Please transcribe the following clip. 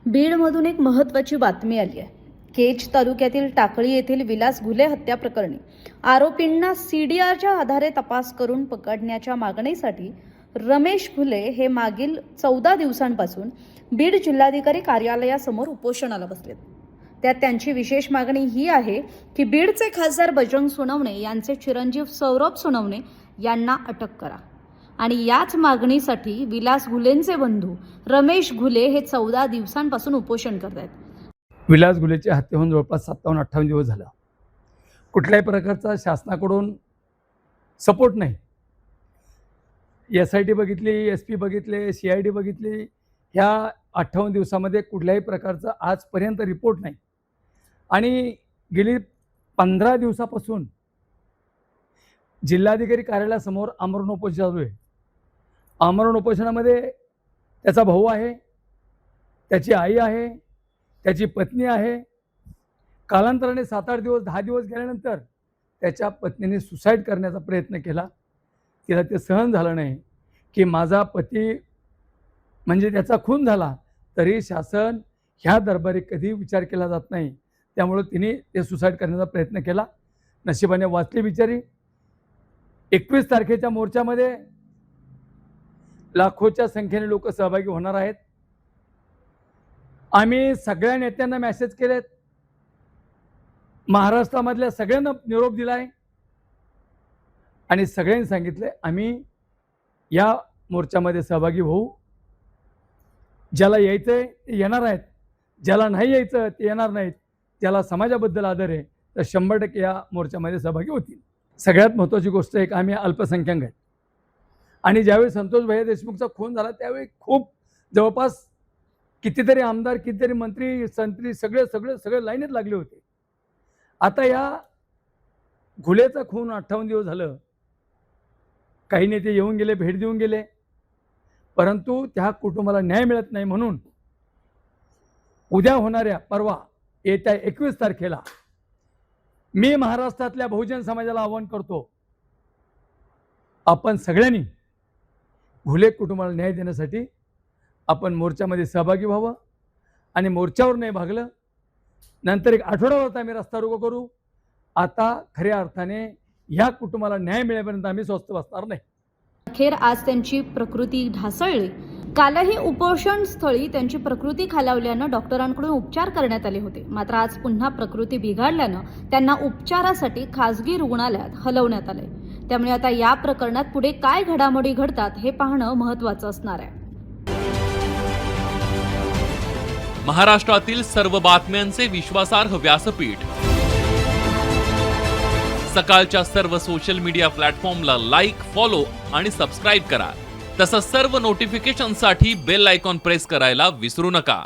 बीडमधून एक महत्त्वाची बातमी आली आहे। केज तालुक्यातील टाकळी येथील विलास घुले हत्या प्रकरणी आरोपींना सीडीआरच्या आधारे तपास करून पकडण्याच्या मागणीसाठी रमेश घुले हे मागील 14 दिवसांपासून बीड जिल्हाधिकारी कार्यालयासमोर उपोषणाला बसलेत। त्यात त्यांची विशेष मागणी ही आहे की बीडचे खासदार बजरंग सोनवणे यांचे चिरंजीव सौरभ सोनवणे यांना अटक करा आणि याच मागणीसाठी विलास घुलेंचे बंधू रमेश घुले हे 14 दिवसांपासून उपोषण करत आहेत। विलास घुलेची हत्या होऊन जवळपास 57-58 दिवस झाला। कुठल्याही प्रकारचा शासनाकडून सपोर्ट नाही। SIT बघितली, SP बघितले, CID बघितली, ह्या 58 दिवसामध्ये कुठल्याही प्रकारचा आजपर्यंत रिपोर्ट नाही। आणि गेली 15 दिवसापासून जिल्हाधिकारी कार्यालयासमोर आमरण उपोषण चालू आहे। आमरण उपोषणामध्ये त्याचा भाऊ आहे, त्याची आई आहे, त्याची पत्नी आहे। कालांतराने 7-8 दिवस 10 दिवस गेल्यानंतर त्याच्या पत्नीने सुसाईड करण्याचा प्रयत्न केला। तिला ते सहन झालं नाही की माझा पती म्हणजे त्याचा खून झाला तरी शासन ह्या दरबारी कधी विचार केला जात नाही, त्यामुळे तिने ते सुसाईड करण्याचा प्रयत्न केला। नशिबाने वाचली बिचारी। 21 तारखेच्या मोर्चामध्ये लाखोच्या संख्येने लोक सहभागी होणार आहेत। आम्ही सगळ्या नेत्यांना मेसेज केलेत, महाराष्ट्रामधल्या सगळ्यांना निरोप दिलाय आणि सगळ्यांनी सांगितले आम्ही या मोर्चामध्ये सहभागी होऊ। ज्याला यायचंय ते येणार आहेत, ज्याला नाही यायचं ते येणार नाहीत। ज्याला समाजाबद्दल आदर आहे तर 100% या मोर्चामध्ये सहभागी होतील। सगळ्यात महत्त्वाची गोष्ट एक, आम्ही अल्पसंख्याक आहेत आणि ज्यावेळी संतोष भैया देशमुखचा खून झाला त्यावेळी खूप जवळपास कितीतरी आमदार, कितीतरी मंत्री, संत्री सगळे लाईनीत लागले होते। आता या घुलेचा खून 58 दिवस झालं। काही नेते येऊन गेले, भेट देऊन गेले, परंतु त्या कुटुंबाला न्याय मिळत नाही। म्हणून उद्या होणाऱ्या परवा येत्या 21 तारखेला मी महाराष्ट्रातल्या बहुजन समाजाला आवाहन करतो, आपण सगळ्यांनी घुले कुटुंबाला न्याय देण्यासाठी आपण मोर्चामध्ये सहभागी व्हावं आणि मोर्चावर नाही भागलं नंतर एक आठवडाभर आम्ही रस्ता रोको करू। आता खऱ्या अर्थाने या कुटुंबाला न्याय मिळेपर्यंत आम्ही स्वस्थ बसणार नाही। अखेर आज त्यांची प्रकृती ढासळली। कालही उपोषण स्थळी त्यांची प्रकृती खालावल्यानं डॉक्टरांकडून उपचार करण्यात आले होते, मात्र आज पुन्हा प्रकृती बिघडल्यानं त्यांना उपचारासाठी खासगी रुग्णालयात हलवण्यात आले। त्यामुळे आता या प्रकरणात पुढे काय घडामोडी घडतात हे पाहणं महत्त्वाचं असणार आहे। महाराष्ट्रातील सर्व बातम्यांचे विश्वासार्ह व्यासपीठ, सकाळच्या सर्व सोशल मीडिया प्लॅटफॉर्मला लाईक, फॉलो आणि सबस्क्राईब करा। तसंच सर्व नोटिफिकेशनसाठी बेल आयकॉन प्रेस करायला विसरू नका।